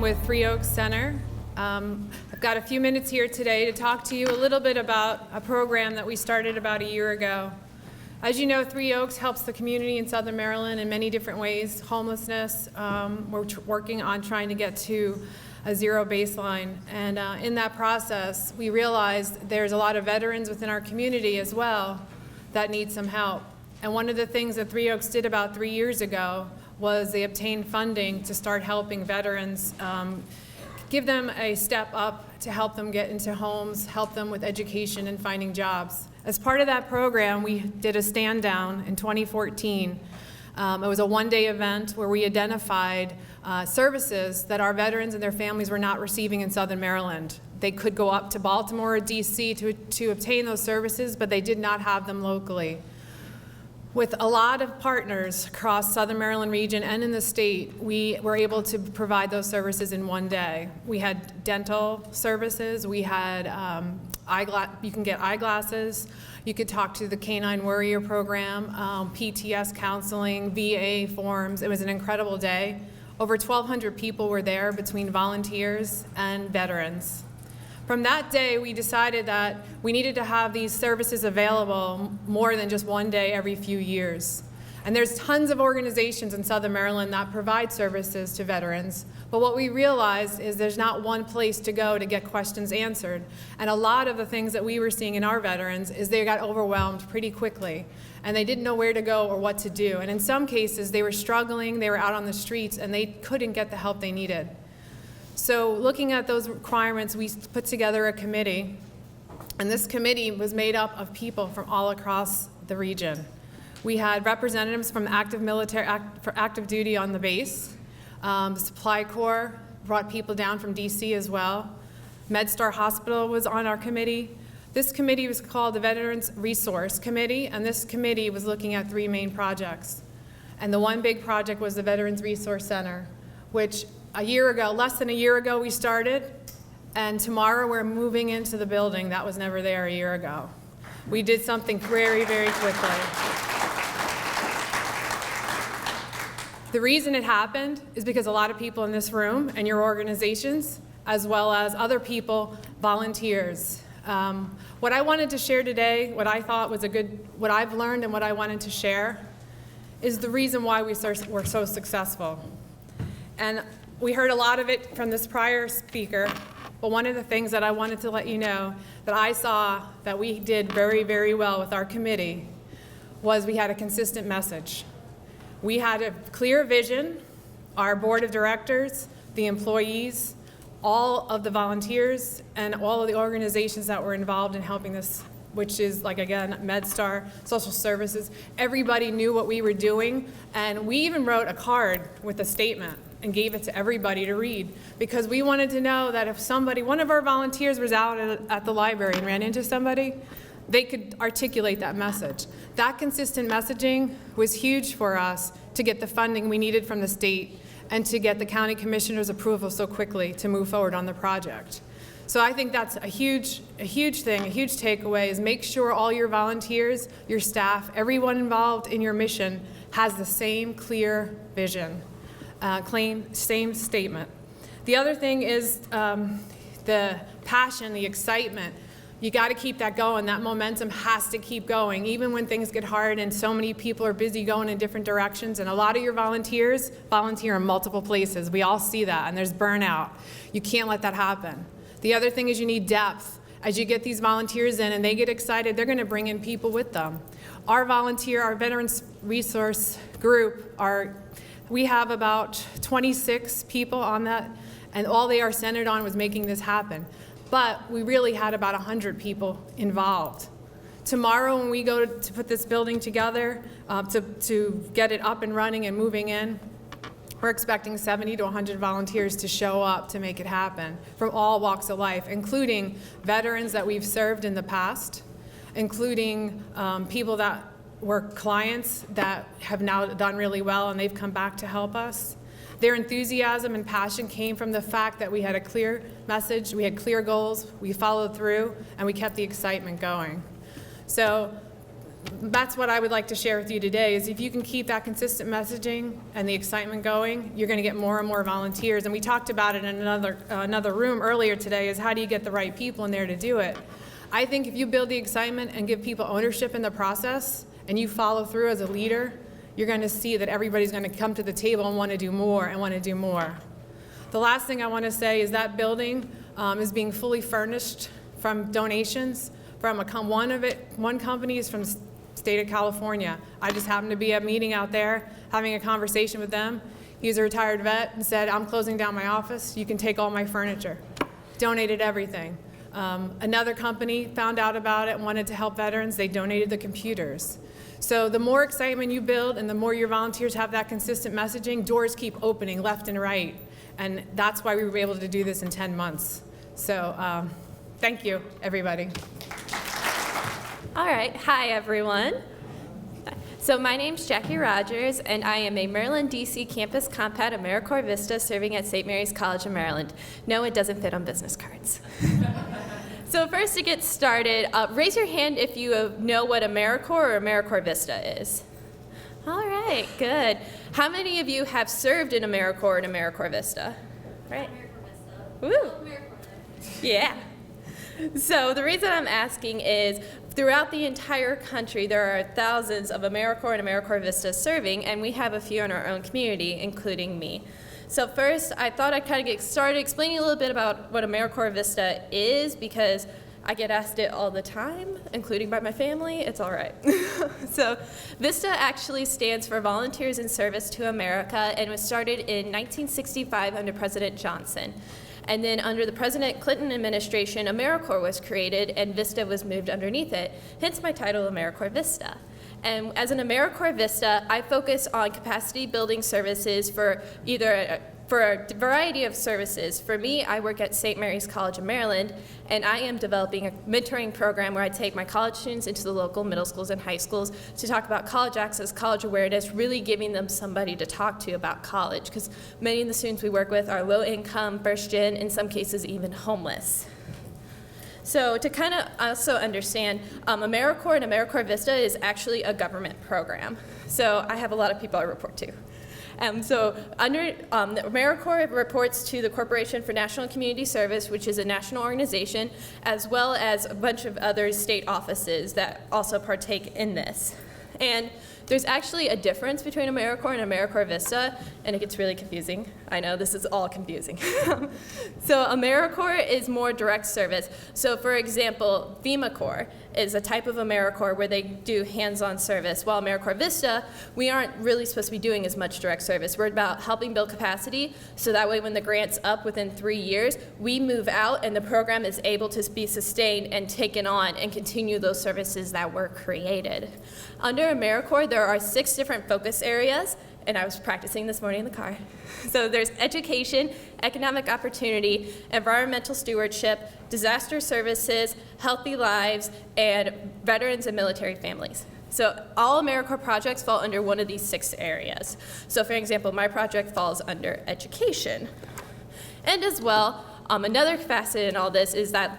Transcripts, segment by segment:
with Three Oaks Center. I've got a few minutes here today to talk to you a little bit about a program that we started about a year ago. As you know, Three Oaks helps the community in Southern Maryland in many different ways. Homelessness, we're working on trying to get to a zero baseline. And in that process, we realized there's a lot of veterans within our community as well that need some help. And one of the things that Three Oaks did about 3 years ago was they obtained funding to start helping veterans, give them a step up to help them get into homes, help them with education and finding jobs. As part of that program, we did a stand down in 2014. It was a one-day event where we identified services that our veterans and their families were not receiving in Southern Maryland. They could go up to Baltimore or DC to obtain those services, but they did not have them locally. With a lot of partners across Southern Maryland region and in the state, we were able to provide those services in one day. We had dental services, we had you can get eyeglasses, you could talk to the Canine Warrior Program, PTS counseling, VA forms. It was an incredible day. Over 1,200 people were there between volunteers and veterans. From that day, we decided that we needed to have these services available more than just one day every few years. And there's tons of organizations in Southern Maryland that provide services to veterans, but what we realized is there's not one place to go to get questions answered. And a lot of the things that we were seeing in our veterans is they got overwhelmed pretty quickly, and they didn't know where to go or what to do. And in some cases, they were struggling, they were out on the streets, and they couldn't get the help they needed. So looking at those requirements, we put together a committee, and this committee was made up of people from all across the region. We had representatives from active military, for active duty on the base. The Supply Corps brought people down from DC as well. MedStar Hospital was on our committee. This committee was called the Veterans Resource Committee, and this committee was looking at three main projects. And the one big project was the Veterans Resource Center, which a year ago, less than a year ago, we started, and tomorrow we're moving into the building that was never there a year ago. We did something very, very quickly. The reason it happened is because a lot of people in this room and your organizations, as well as other people, volunteers. What I wanted to share today, what I thought was what I've learned and what I wanted to share, is the reason why we're so successful. And we heard a lot of it from this prior speaker, but one of the things that I wanted to let you know that I saw that we did very, very well with our committee was we had a consistent message. We had a clear vision. Our board of directors, the employees, all of the volunteers, and all of the organizations that were involved in helping this, which is, like, again, MedStar, social services, everybody knew what we were doing, and we even wrote a card with a statement and gave it to everybody to read, because we wanted to know that if one of our volunteers was out at the library and ran into somebody, they could articulate that message. That consistent messaging was huge for us to get the funding we needed from the state and to get the county commissioner's approval so quickly to move forward on the project. So I think that's a huge thing, a huge takeaway, is make sure all your volunteers, your staff, everyone involved in your mission has the same clear vision. Same statement. The other thing is the passion, the excitement. You got to keep that going. That momentum has to keep going, even when things get hard and so many people are busy going in different directions. And a lot of your volunteers volunteer in multiple places. We all see that, and there's burnout. You can't let that happen. The other thing is you need depth. As you get these volunteers in and they get excited, they're going to bring in people with them. Our Veterans Resource Group, we have about 26 people on that, and all they are centered on was making this happen. But we really had about 100 people involved. Tomorrow, when we go to put this building together, to get it up and running and moving in, we're expecting 70 to 100 volunteers to show up to make it happen from all walks of life, including veterans that we've served in the past, including people that were clients that have now done really well and they've come back to help us. Their enthusiasm and passion came from the fact that we had a clear message, we had clear goals, we followed through, and we kept the excitement going. So that's what I would like to share with you today, is if you can keep that consistent messaging and the excitement going, you're going to get more and more volunteers. And we talked about it in another room earlier today, is how do you get the right people in there to do it? I think if you build the excitement and give people ownership in the process, and you follow through as a leader, you're going to see that everybody's going to come to the table and want to do more and want to do more. The last thing I want to say is that building is being fully furnished from donations from one company is from the state of California. I just happened to be at a meeting out there having a conversation with them. He's a retired vet and said, I'm closing down my office, you can take all my furniture. Donated everything. Another company found out about it and wanted to help veterans. They donated the computers. So the more excitement you build and the more your volunteers have that consistent messaging, doors keep opening left and right. And that's why we were able to do this in 10 months. So thank you, everybody. All right, hi everyone. So my name's Jackie Rogers, and I am a Maryland, D.C. Campus Compact AmeriCorps Vista serving at St. Mary's College of Maryland. No, it doesn't fit on business cards. So first, to get started, raise your hand if you know what AmeriCorps or AmeriCorps Vista is. All right, good. How many of you have served in AmeriCorps and AmeriCorps Vista? Right. Woo. Yeah. So the reason I'm asking is, throughout the entire country, there are thousands of AmeriCorps and AmeriCorps Vista serving, and we have a few in our own community, including me. So first, I thought I'd kind of get started explaining a little bit about what AmeriCorps Vista is, because I get asked it all the time, including by my family. It's all right. So VISTA actually stands for Volunteers in Service to America, and was started in 1965 under President Johnson. And then under the President Clinton administration, AmeriCorps was created, and VISTA was moved underneath it, hence my title, AmeriCorps Vista. And as an AmeriCorps Vista, I focus on capacity building services for a variety of services. For me, I work at St. Mary's College of Maryland, and I am developing a mentoring program where I take my college students into the local middle schools and high schools to talk about college access, college awareness, really giving them somebody to talk to about college, because many of the students we work with are low income, first gen, in some cases even homeless. So to kind of also understand, AmeriCorps and AmeriCorps Vista is actually a government program. So I have a lot of people I report to. So AmeriCorps reports to the Corporation for National and Community Service, which is a national organization, as well as a bunch of other state offices that also partake in this. And there's actually a difference between AmeriCorps and AmeriCorps Vista, and it gets really confusing. I know, this is all confusing. So AmeriCorps is more direct service. So for example, FEMA Corps is a type of AmeriCorps where they do hands-on service, while AmeriCorps Vista, we aren't really supposed to be doing as much direct service. We're about helping build capacity, so that way when the grant's up within 3 years, we move out and the program is able to be sustained and taken on and continue those services that were created. Under AmeriCorps, there are 6 different focus areas, and I was practicing this morning in the car. So there's education, economic opportunity, environmental stewardship, disaster services, healthy lives, and veterans and military families. So all AmeriCorps projects fall under one of these 6 areas. So for example, my project falls under education. And as well, another facet in all this is that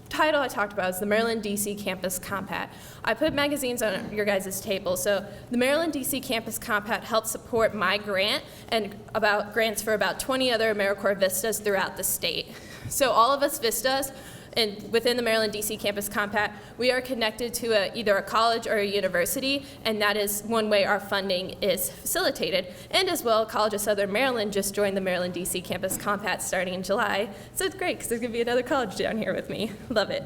title I talked about is the Maryland, D.C. Campus Compact. I put magazines on your guys' table. So the Maryland, D.C. Campus Compact helps support my grant and about grants for about 20 other AmeriCorps Vistas throughout the state. So all of us Vistas and within the Maryland, D.C. Campus Compact, we are connected to either a college or a university, and that is one way our funding is facilitated. And as well, College of Southern Maryland just joined the Maryland, D.C. Campus Compact starting in July. So it's great, because there's going to be another college down here with me. Love it.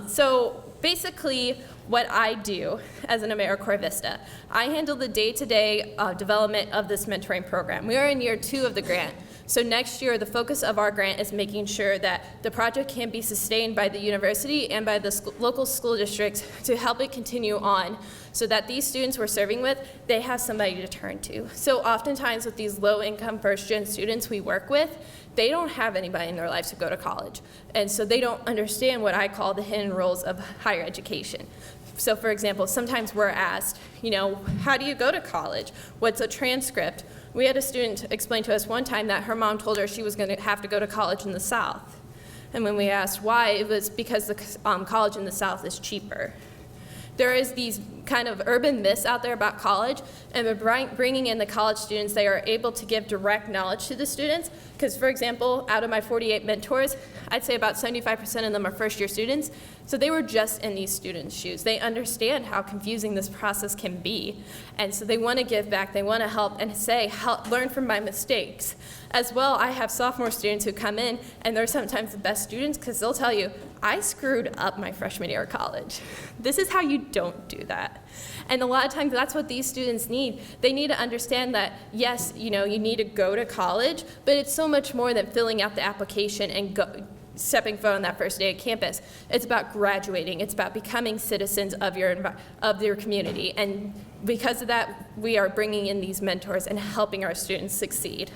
So basically, what I do as an AmeriCorps Vista, I handle the day-to-day development of this mentoring program. We are in year 2 of the grant. So next year, the focus of our grant is making sure that the project can be sustained by the university and by the local school districts to help it continue on, so that these students we're serving with, they have somebody to turn to. So oftentimes with these low-income first-gen students we work with, they don't have anybody in their lives to go to college. And so they don't understand what I call the hidden roles of higher education. So for example, sometimes we're asked, how do you go to college? What's a transcript? We had a student explain to us one time that her mom told her she was going to have to go to college in the South. And when we asked why, it was because the college in the South is cheaper. there is these kind of urban myths out there about college, and by bringing in the college students, they are able to give direct knowledge to the students. Because, for example, out of my 48 mentors, I'd say about 75% of them are first-year students, so they were just in these students' shoes. They understand how confusing this process can be, and so they want to give back, they want to help, and learn from my mistakes. As well, I have sophomore students who come in, and they're sometimes the best students because they'll tell you, I screwed up my freshman year of college. This is how you don't do that. And a lot of times that's what these students need. They need to understand that, yes, you need to go to college, but it's so much more than filling out the application and stepping foot on that first day at campus. It's about graduating. It's about becoming citizens of your community. And because of that, we are bringing in these mentors and helping our students succeed.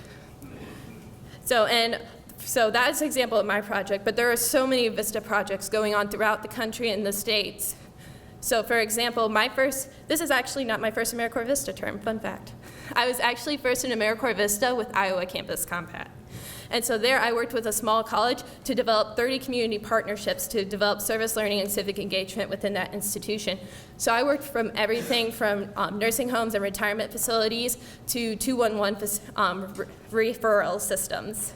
So that's an example of my project, but there are so many Vista projects going on throughout the country and the states. So for example, this is actually not my first AmeriCorps Vista term, fun fact. I was actually first in AmeriCorps Vista with Iowa Campus Compact. And so there I worked with a small college to develop 30 community partnerships to develop service learning and civic engagement within that institution. So I worked from everything from nursing homes and retirement facilities to 211 referral systems.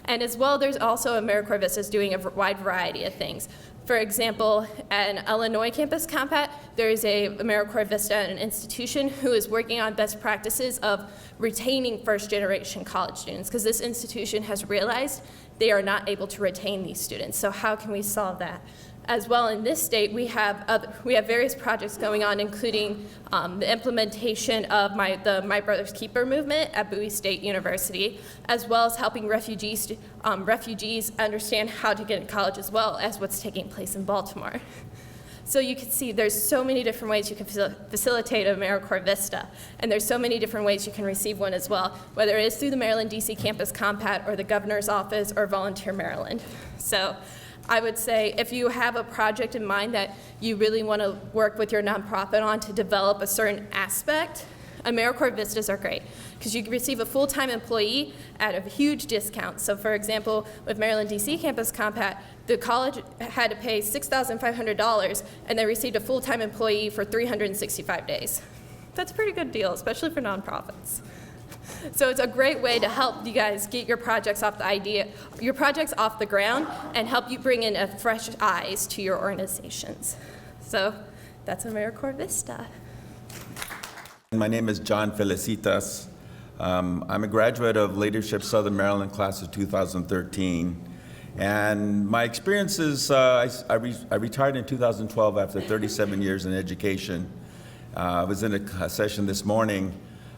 And as well, there's also AmeriCorps Vistas doing a wide variety of things. For example, at Illinois Campus Compact, there is a AmeriCorps Vista at an institution who is working on best practices of retaining first-generation college students, because this institution has realized they are not able to retain these students. So how can we solve that? As well, in this state, we have various projects going on, including the implementation of the My Brother's Keeper movement at Bowie State University, as well as helping refugees understand how to get into college, as well as what's taking place in Baltimore. So you can see there's so many different ways you can facilitate AmeriCorps Vista, and there's so many different ways you can receive one as well, whether it is through the Maryland DC Campus Compact or the Governor's Office or Volunteer Maryland. So I would say if you have a project in mind that you really want to work with your nonprofit on to develop a certain aspect, AmeriCorps Vistas are great because you can receive a full-time employee at a huge discount. So for example, with Maryland DC Campus Compact, the college had to pay $6,500 and they received a full-time employee for 365 days. That's a pretty good deal, especially for nonprofits. So it's a great way to help you guys get your projects off the ground and help you bring in fresh eyes to your organizations. So that's AmeriCorps Vista. My name is John Felicitas. I'm a graduate of Leadership Southern Maryland class of 2013. And my experiences, I retired in 2012 after 37 years in education. I was in a session this morning.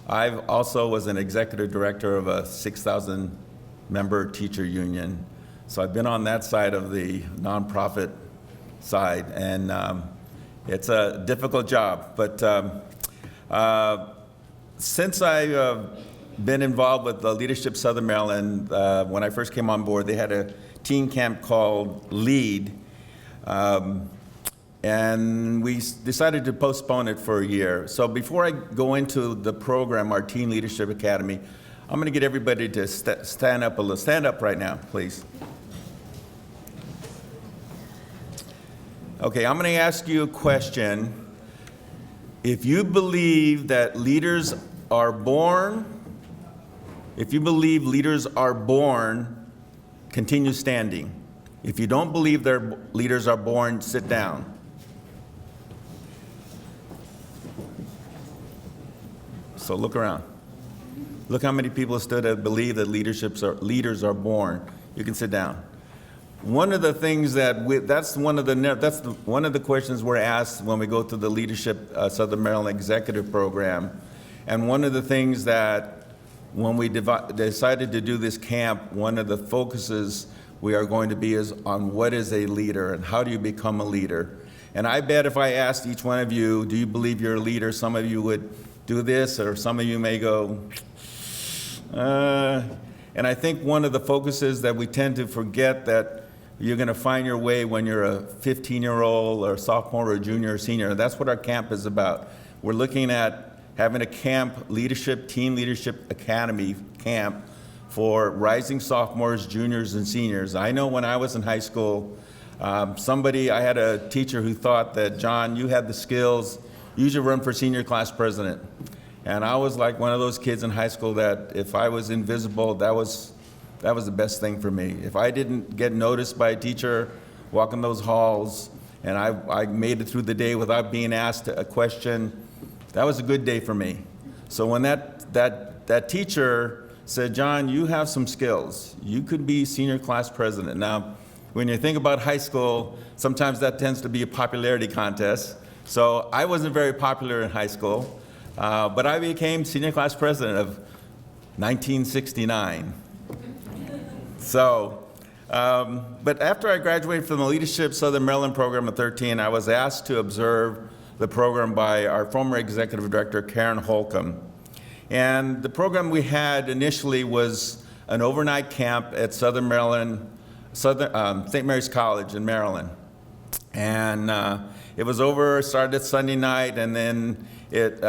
I also was an executive director of a 6,000 member teacher union. So I've been on that side of the nonprofit side, and it's a difficult job. But since I've been involved with the Leadership Southern Maryland, when I first came on board, they had a teen camp called LEAD. And we decided to postpone it for a year. So before I go into the program, our Teen Leadership Academy, I'm going to get everybody to stand up a little. Stand up right now, please. Okay, I'm going to ask you a question. If you believe that leaders are born, continue standing. If you don't believe their leaders are born, sit down. So look around. Look how many people stood that believe that leaders are born. You can sit down. One of the things that's one of the questions we're asked when we go to the Leadership Southern Maryland Executive Program. And one of the things that when we decided to do this camp, one of the focuses we are going to be is on what is a leader and how do you become a leader. And I bet if I asked each one of you, do you believe you're a leader, some of you would do this, or some of you may go, and I think one of the focuses that we tend to forget that you're going to find your way when you're a 15-year-old or a sophomore or junior or senior. That's what our camp is about. We're looking at having a camp, Teen Leadership Academy camp for rising sophomores, juniors, and seniors. I know when I was in high school, I had a teacher who thought that, John, you had the skills, you should run for senior class president. And I was like one of those kids in high school that if I was invisible, that was the best thing for me. If I didn't get noticed by a teacher walking those halls, and I made it through the day without being asked a question, that was a good day for me. So when that teacher said, John, you have some skills. You could be senior class president. Now, when you think about high school, sometimes that tends to be a popularity contest. So I wasn't very popular in high school, but I became senior class president of 1969. So, but after I graduated from the Leadership Southern Maryland program at 13, I was asked to observe the program by our former executive director, Karen Holcomb. And the program we had initially was an overnight camp at Southern Maryland, St. Mary's College in Maryland. And it started Sunday night, and then it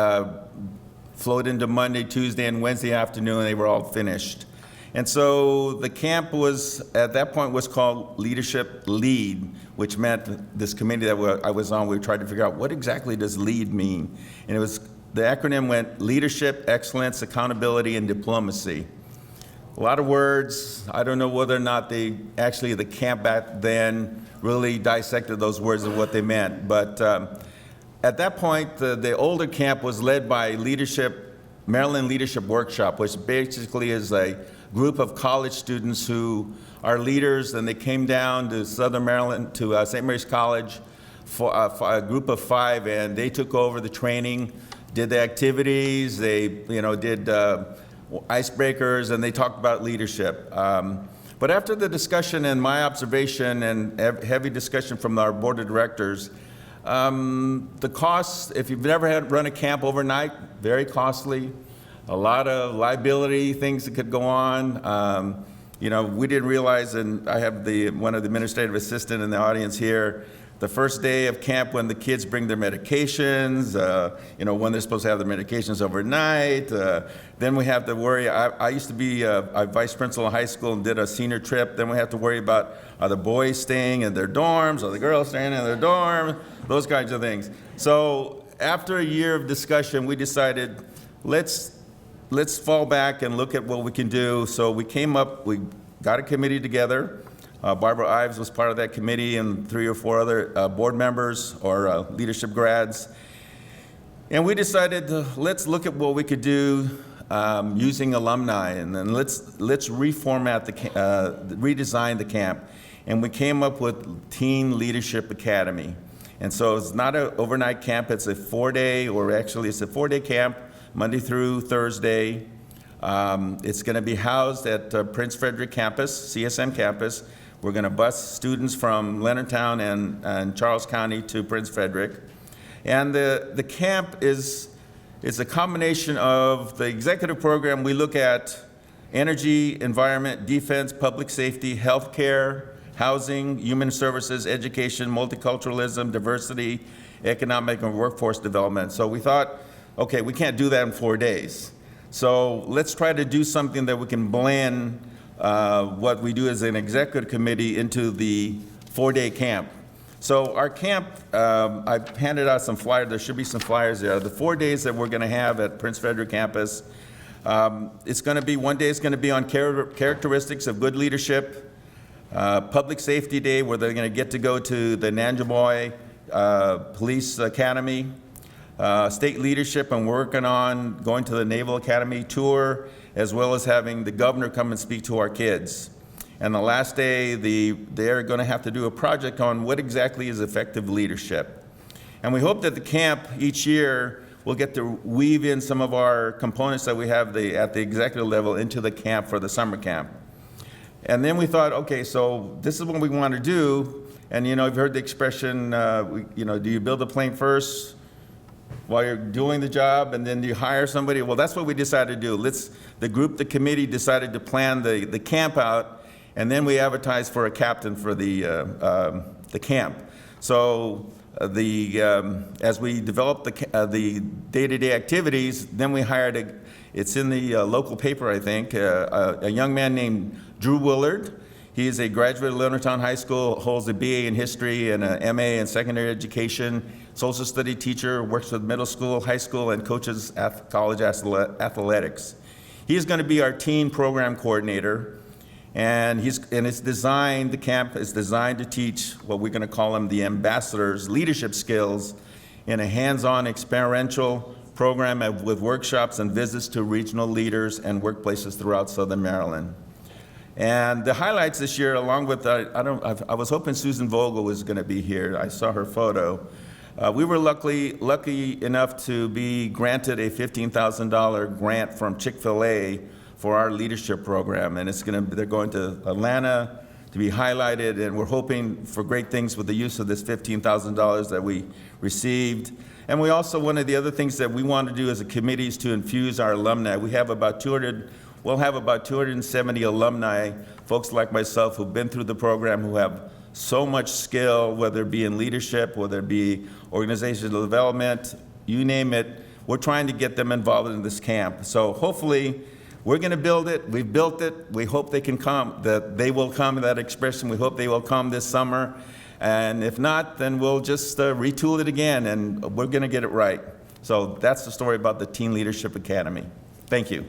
flowed into Monday, Tuesday, and Wednesday afternoon, and they were all finished. And so the camp at that point was called Leadership Lead, which meant this committee that I was on, we tried to figure out what exactly does LEAD mean. And the acronym went Leadership, Excellence, Accountability, and Diplomacy. A lot of words. I don't know whether or not the camp back then really dissected those words and what they meant. But at that point, the older camp was led by Maryland Leadership Workshop, which basically is a group of college students who are leaders, and they came down to Southern Maryland, to St. Mary's College, for a group of 5, and they took over the training, did the activities, they did icebreakers, and they talked about leadership. But after the discussion and my observation and heavy discussion from our board of directors, the costs, if you've never run a camp overnight, very costly. A lot of liability, things that could go on. We didn't realize, and I have one of the administrative assistant in the audience here, the first day of camp when the kids bring their medications, when they're supposed to have their medications overnight. Then we have to worry. I used to be a vice principal in high school and did a senior trip. Then we have to worry about, are the boys staying in their dorms? Are the girls staying in their dorm? Those kinds of things. So after a year of discussion, we decided, let's fall back and look at what we can do. So we got a committee together. Barbara Ives was part of that committee, and 3 or 4 other board members or leadership grads. And we decided let's look at what we could do using alumni, and then let's reformat redesign the camp. And we came up with Teen Leadership Academy. And so it's not an overnight camp, it's a 4-day camp, Monday through Thursday. It's going to be housed at Prince Frederick campus, CSM campus. We're going to bus students from Leonardtown and Charles County to Prince Frederick. And the camp is a combination of the executive program. We look at energy, environment, defense, public safety, healthcare, housing, human services, education, multiculturalism, diversity, economic and workforce development. So we thought, okay, we can't do that in 4 days. So let's try to do something that we can blend what we do as an executive committee into the 4-day camp. So our camp, I've handed out some flyers. There should be some flyers there. The 4 days that we're going to have at Prince Frederick campus, it's going to be, one day is going to be on characteristics of good leadership, Public Safety Day, where they're going to get to go to the Nanjamoy Police Academy, state leadership, and working on going to the Naval Academy tour, as well as having the governor come and speak to our kids. And the last day, they're going to have to do a project on what exactly is effective leadership. And we hope that the camp each year will get to weave in some of our components that we have at the executive level into the camp for the summer camp. And then we thought, okay, so this is what we want to do. And you've heard the expression, do you build a plane first while you're doing the job, and then do you hire somebody? Well, that's what we decided to do. The committee decided to plan the camp out, and then we advertised for a captain for the camp. So as we developed the day-to-day activities, then we hired it's in the local paper, I think, a young man named Drew Willard. He is a graduate of Leonardtown High School, holds a BA in history and an MA in secondary education, social study teacher, works with middle school, high school, and coaches college athletics. He's going to be our teen program coordinator, and it's designed, the camp is designed to teach what we're going to call them the ambassadors' leadership skills in a hands-on experiential program with workshops and visits to regional leaders and workplaces throughout Southern Maryland. And the highlights this year, along with, I was hoping Susan Vogel was going to be here. I saw her photo. We were lucky enough to be granted a $15,000 grant from Chick-fil-A for our leadership program, and they're going to Atlanta to be highlighted, and we're hoping for great things with the use of this $15,000 that we received. And we also, one of the other things that we want to do as a committee is to infuse our alumni. We'll have about 270 alumni, folks like myself who've been through the program, who have so much skill, whether it be in leadership, whether it be organizational development, you name it. We're trying to get them involved in this camp. So hopefully, we're going to build it. We've built it. We hope they can come, that they will come, that expression. We hope they will come this summer. And if not, then we'll just retool it again, and we're going to get it right. So that's the story about the Teen Leadership Academy. Thank you.